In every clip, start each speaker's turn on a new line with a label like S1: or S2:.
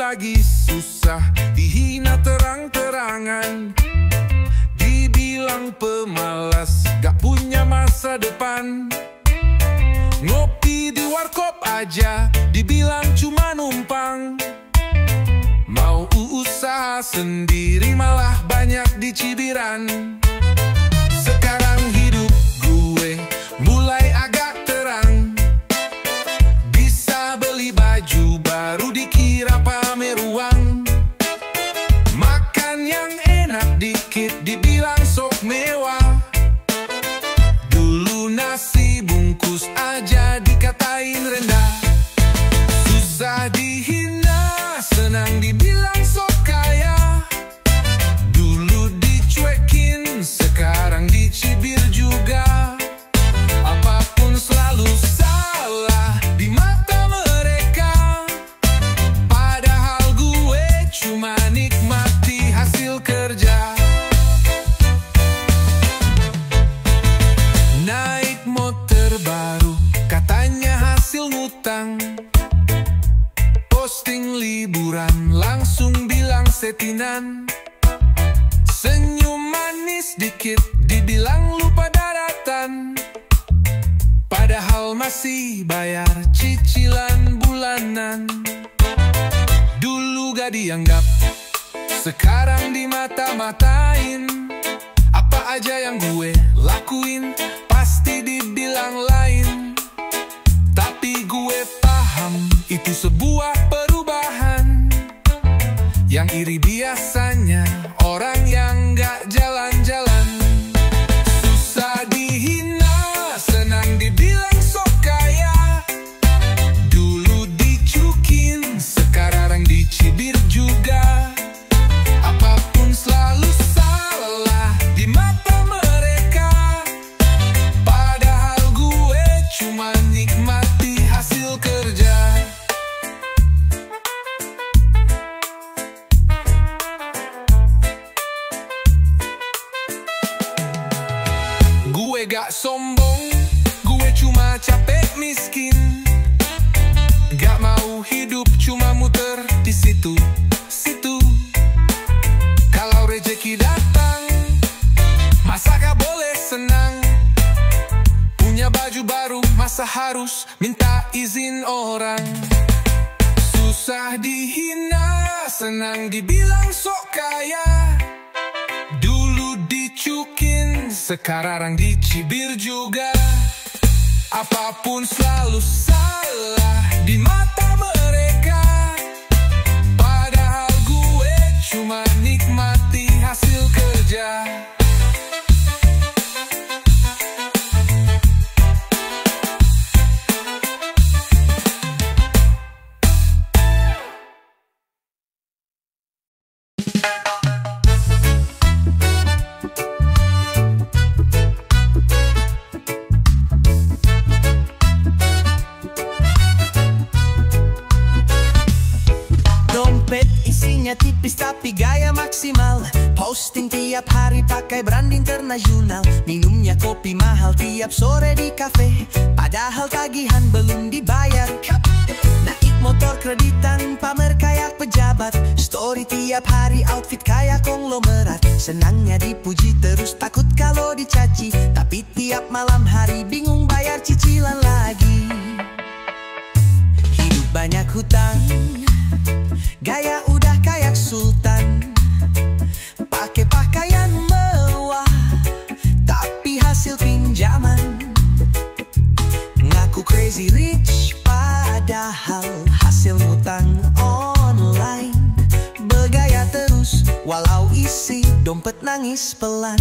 S1: lagi susah, dihina terang-terangan, dibilang pemalas, gak punya masa depan. Ngopi di warkop aja, dibilang cuma numpang. Mau usaha sendiri malah banyak di cibiran. Sekarang hidup gue mulai agak terang, bisa beli baju baru dikira pamer uang. Makan yang enak dikit dibilang sok mewah. Dulu nasi bungkus aja dikatain rendah. Susah dihina, senang dibilang sok kaya. Dulu dicuekin, sekarang dicibir juga. Apapun selalu salah di mata mereka, padahal gue cuma nikmati hasil kerja. Naik motor baru, katanya hasil ngutang. Posting liburan, langsung bilang setinan. Senyum manis dikit, dibilang lupa daratan. Padahal masih bayar cicilan bulanan. Dulu gak dianggap, sekarang dimata-matain. Apa aja yang gue lakuin, pasti dibilang lain. Tapi gue paham, itu sebuah perubahan. Yang iri biasanya orang yang gak jalan-jalan. Susah dihina, senang dibilang sok kaya. Dulu dicukin, sekarang dicibir juga. Apapun selalu salah di mata mereka, padahal gue cuma nikmati hasil kerja. Gue gak sombong, gue cuma capek miskin. Gak mau hidup cuma muter di situ-situ. Kalau rezeki datang, masa gak boleh senang? Punya baju baru, masa harus minta izin orang? Susah dihina, senang dibilang sok kaya. Dulu dicukin, sekarang dicibir juga. Apapun selalu salah di mata mereka, padahal gue cuma nikmati hasil kerja.
S2: Tipis tapi gaya maksimal, posting tiap hari pakai brand internasional. Minumnya kopi mahal tiap sore di kafe, padahal tagihan belum dibayar. Naik motor kreditan, pamer kayak pejabat. Story tiap hari outfit kayak konglomerat. Senangnya dipuji terus takut kalau dicaci, tapi tiap malam hari bingung bayar cicilan lagi. Hidup banyak hutang, gaya udah kayak sultan. Pakai pakaian mewah, tapi hasil pinjaman. Ngaku crazy rich, padahal hasil ngutang online. Bergaya terus, walau isi dompet nangis pelan.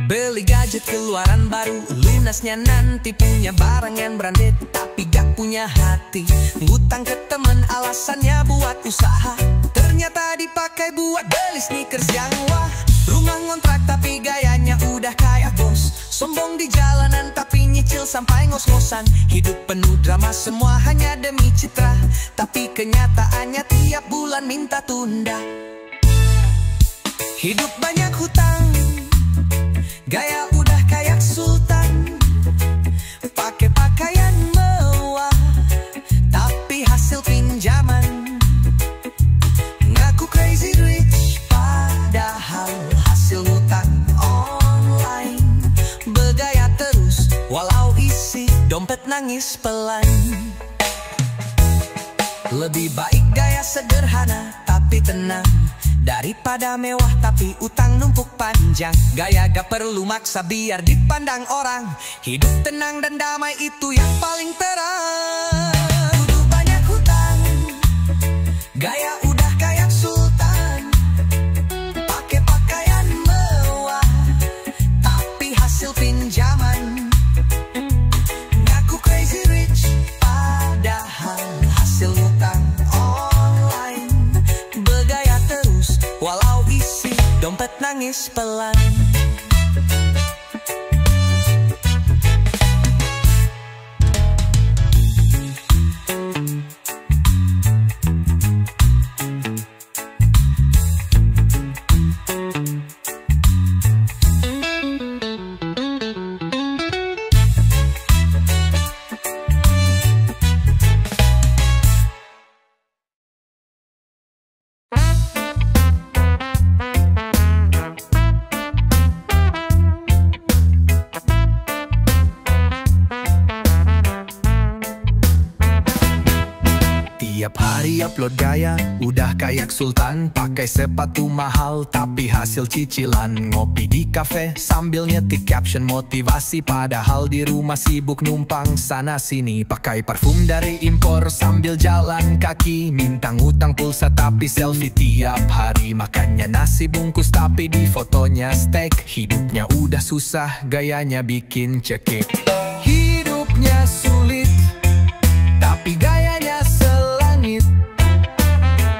S2: Beli gadget keluaran baru, lunasnya nanti. Punya barang yang branded, tapi gak punya hati. Ngutang ke temen, alasannya buat usaha. Ternyata dipakai buat beli sneakers yang wah. Rumah ngontrak tapi gayanya udah kayak bos. Sombong di jalanan tapi nyicil sampai ngos-ngosan. Hidup penuh drama, semua hanya demi citra. Tapi kenyataannya tiap bulan minta tunda. Hidup banyak hutang, gaya udah kayak sultan. Pakai pakaian Padahal hasil hutang online. Bergaya terus walau isi dompet nangis pelan. Lebih baik gaya sederhana tapi tenang daripada mewah tapi utang numpuk panjang. Gaya gak perlu maksa biar dipandang orang. Hidup tenang dan damai itu yang paling terang. Kudu banyak hutang, gaya udah kayak sultan. Pakai pakaian mewah tapi hasil pinjaman. Ngaku crazy rich padahal hasil hutang online. Bergaya terus walau isi dompet nangis pelan.
S1: Tiap hari upload gaya, udah kayak sultan. Pakai sepatu mahal, tapi hasil cicilan. Ngopi di kafe, sambil nyetik caption motivasi. Padahal di rumah sibuk numpang sana sini. Pakai parfum dari impor, sambil jalan kaki. Mintang utang pulsa, tapi selfie tiap hari. Makannya nasi bungkus, tapi di fotonya steak. Hidupnya udah susah, gayanya bikin cekik. Hidupnya sulit, tapi gayanya selangit.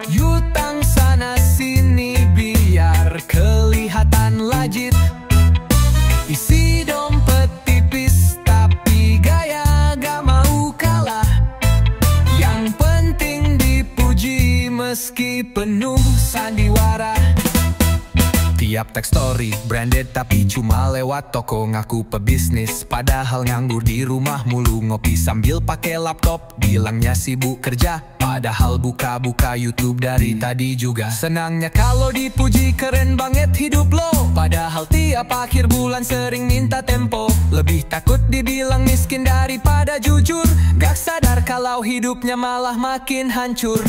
S1: Yutang sana sini biar kelihatan lajit. Isi dompet tipis tapi gaya gak mau kalah. Yang penting dipuji meski penuh sandiwara. Tiap tag story branded tapi cuma lewat toko. Ngaku pebisnis padahal nganggur di rumah mulu. Ngopi sambil pakai laptop, bilangnya sibuk kerja. Padahal buka-buka YouTube dari tadi juga. Senangnya kalau dipuji, keren banget hidup lo. Padahal tiap akhir bulan sering minta tempo. Lebih takut dibilang miskin daripada jujur. Gak sadar kalau hidupnya malah makin hancur.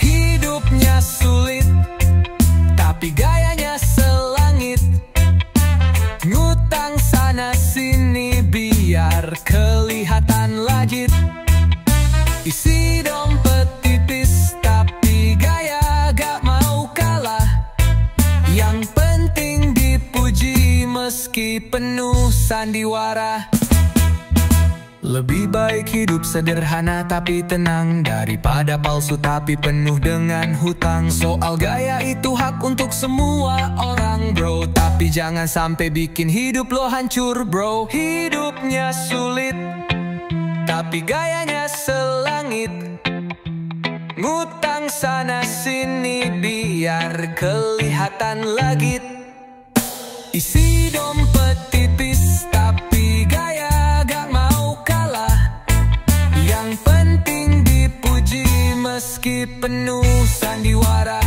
S1: Hidupnya sulit tapi gayanya selangit. Ngutang sana sini biar kelihatan lajit. Isi dompet tipis tapi gaya gak mau kalah. Yang penting dipuji meski penuh sandiwara. Lebih baik hidup sederhana tapi tenang daripada palsu tapi penuh dengan hutang. Soal gaya itu hak untuk semua orang bro, tapi jangan sampai bikin hidup lo hancur bro. Hidupnya sulit tapi gayanya selangit. Ngutang sana sini biar kelihatan lagit. Isi dompet tipis tapi gaya gak mau kalah. Yang penting dipuji meski penuh sandiwara.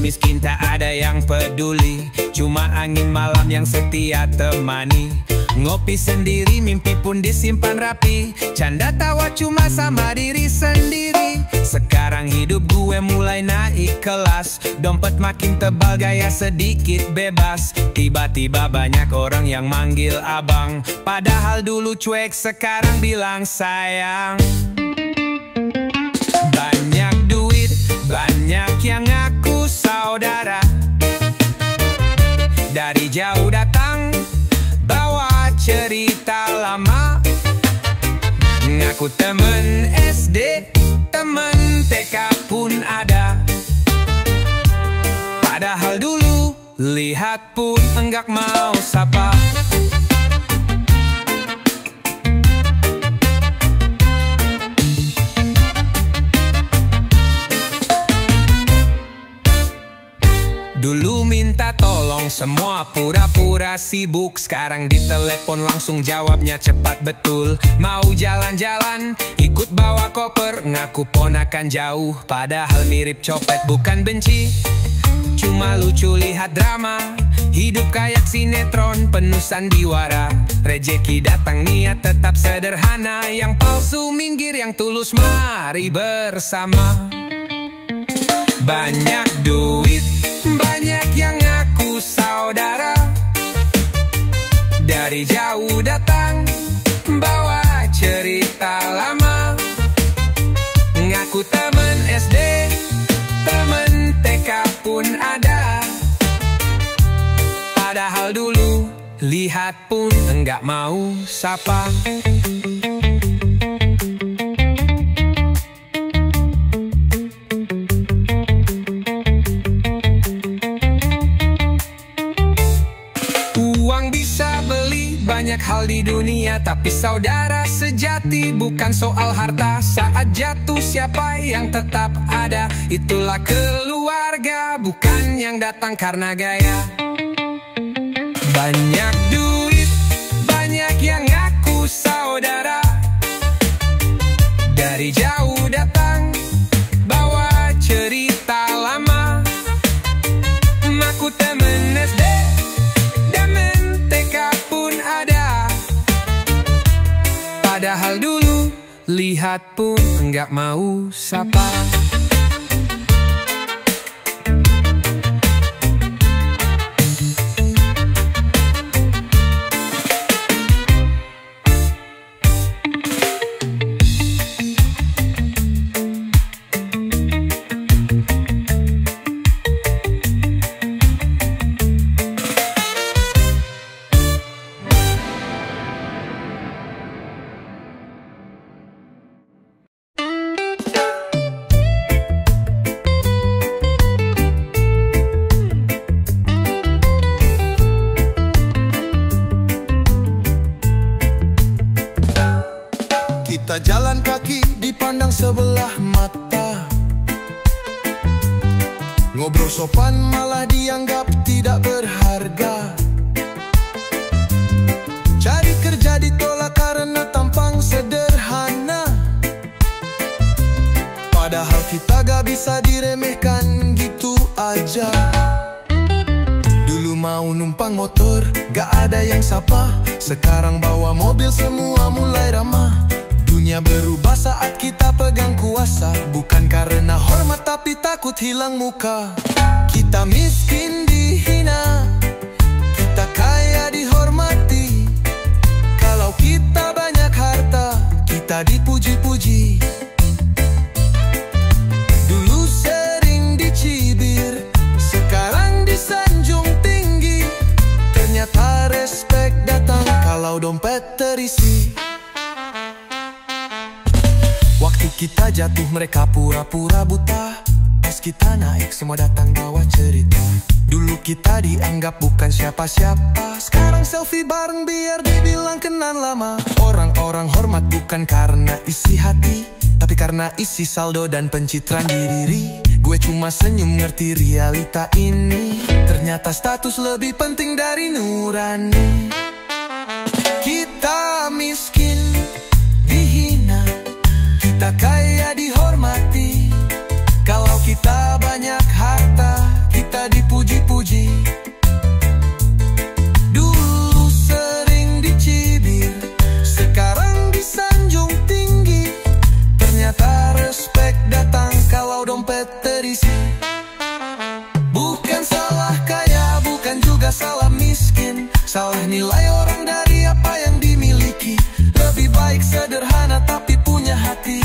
S3: miskin tak ada yang peduli, cuma angin malam yang setia temani. Ngopi sendiri, mimpi pun disimpan rapi, canda tawa cuma sama diri sendiri. Sekarang hidup gue mulai naik kelas, dompet makin tebal, gaya sedikit bebas. Tiba-tiba banyak orang yang manggil abang, padahal dulu cuek, sekarang bilang sayang. Banyak duit, banyak yang ngaku saudara, dari jauh datang bawa cerita lama. Ngaku temen SD, temen TK pun ada, padahal dulu lihat pun enggak mau sapa. Dulu minta tolong semua pura-pura sibuk, sekarang di telepon langsung jawabnya cepat betul. Mau jalan-jalan, ikut bawa koper, ngaku ponakan jauh, padahal mirip copet. Bukan benci, cuma lucu lihat drama, hidup kayak sinetron penuh sandiwara. Rejeki datang niat tetap sederhana, yang palsu minggir, yang tulus mari bersama. Banyak duit, banyak yang ngaku saudara, dari jauh datang bawa cerita lama. Ngaku temen SD, temen TK pun ada, padahal dulu lihat pun enggak mau sapa. Banyak hal di dunia, tapi saudara sejati bukan soal harta. Saat jatuh siapa yang tetap ada, itulah keluarga, bukan yang datang karena gaya. Banyak duit, banyak yang ngaku saudara, dari jauh datang bawa cerita lama. Ngaku temen SD, temen TK pun ada, padahal dulu lihat pun enggak mau sapa.
S4: Kita jalan kaki dipandang sebelah mata, ngobrol sopan malah dianggap tidak berharga. Cari kerja ditolak karena tampang sederhana, padahal kita gak bisa diremehkan gitu aja. Dulu mau numpang motor, gak ada yang sapa, sekarang bawa mobil semua mulai ramah. Dunia berubah saat kita pegang kuasa, bukan karena hormat tapi takut hilang muka. Kita miskin dihina, kita kaya dihormati. Kalau kita banyak harta, kita dipuji-puji. Dulu sering dicibir, sekarang disanjung tinggi. Ternyata respek datang kalau dompet terisi. Waktu kita jatuh mereka pura-pura buta, pas kita naik semua datang bawa cerita. Dulu kita dianggap bukan siapa-siapa, sekarang selfie bareng biar dibilang kenal lama. Orang-orang hormat bukan karena isi hati, tapi karena isi saldo dan pencitraan diri. Gue cuma senyum ngerti realita ini, ternyata status lebih penting dari nurani. Kita miskin dihina, kita kaya dihormati. Kalau kita banyak harta, kita dipuji-puji. Dulu sering dicibir, sekarang disanjung tinggi. Ternyata respek datang kalah nilai orang dari apa yang dimiliki. Lebih baik sederhana tapi punya hati,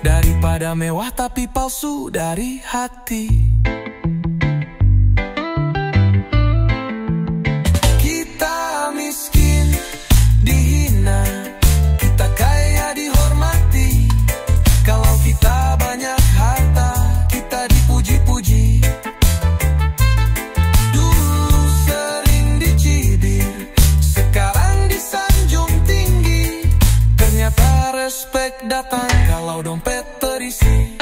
S4: daripada mewah tapi palsu dari hati. Kita miskin dihina, kita kaya dihormati. Kalau kita banyak harta, kita dipuji-puji. Dulu sering dicibir, sekarang disanjung tinggi. Ternyata respek datang kalau dompet terisi.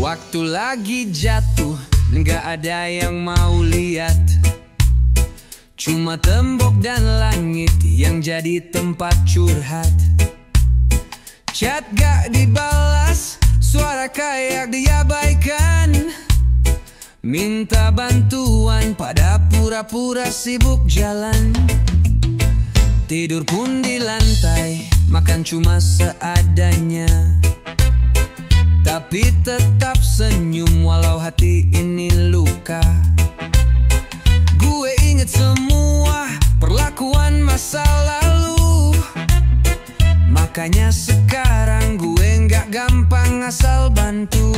S3: Waktu lagi jatuh, nggak ada yang mau lihat. Cuma tembok dan langit yang jadi tempat curhat. Chat gak dibalas, suara kayak diabaikan. Minta bantuan pada pura-pura sibuk jalan. Tidur pun di lantai, makan cuma seadanya. Tapi tetap senyum walau hati ini luka. Gue inget semua perlakuan masa lalu. Makanya sekarang gue nggak gampang asal bantu.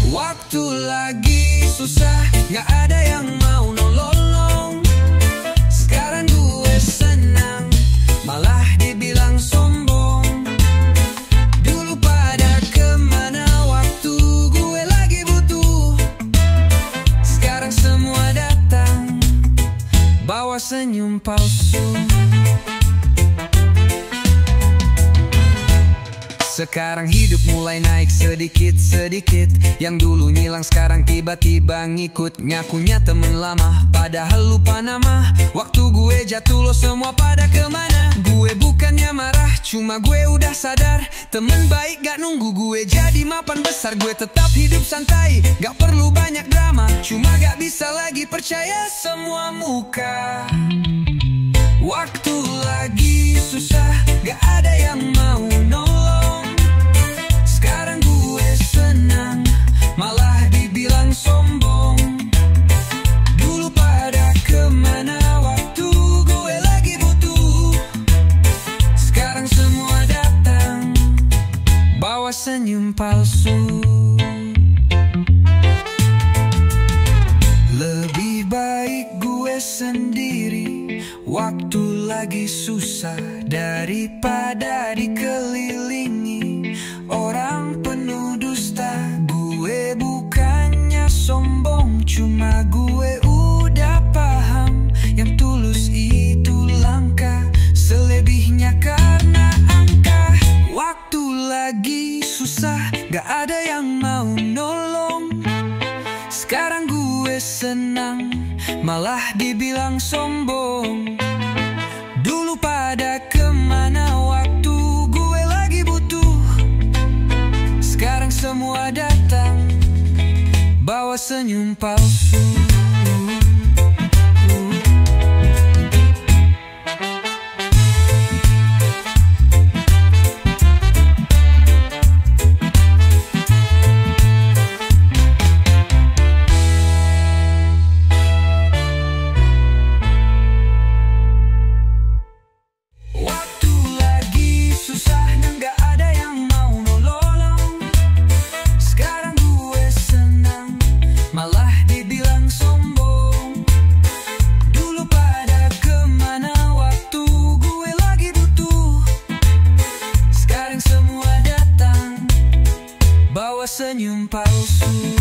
S3: Waktu lagi susah, nggak ada yang mau nolong. Sekarang gue senang, malah dibilang sombong. Bawa senyum palsu. Sekarang hidup mulai naik sedikit-sedikit. Yang dulu ngilang sekarang tiba-tiba ngikut. Ngakunya temen lama padahal lupa nama. Waktu gue jatuh lo semua pada kemana. Gue bukannya marah, cuma gue udah sadar. Temen baik gak nunggu gue jadi mapan besar. Gue tetap hidup santai, gak perlu banyak drama. Cuma gak bisa lagi percaya semua muka. Waktu lagi susah, gak ada yang mau nolong. Sekarang gue senang, malah dibilang sombong. Dulu pada kemana waktu gue lagi butuh. Sekarang semua datang, bawa senyum palsu. Lebih baik gue sendiri waktu lagi susah, daripada dikelilingi orang penuh dusta. Gue bukannya sombong, cuma gue udah paham. Yang tulus itu langka, selebihnya karena angka. Waktu lagi susah, gak ada yang mau nolong. Sekarang gue senang, malah dibilang sombong. Dulu pada kemana waktu gue lagi butuh. Sekarang semua datang, bawa senyum palsu. Senyum palsu.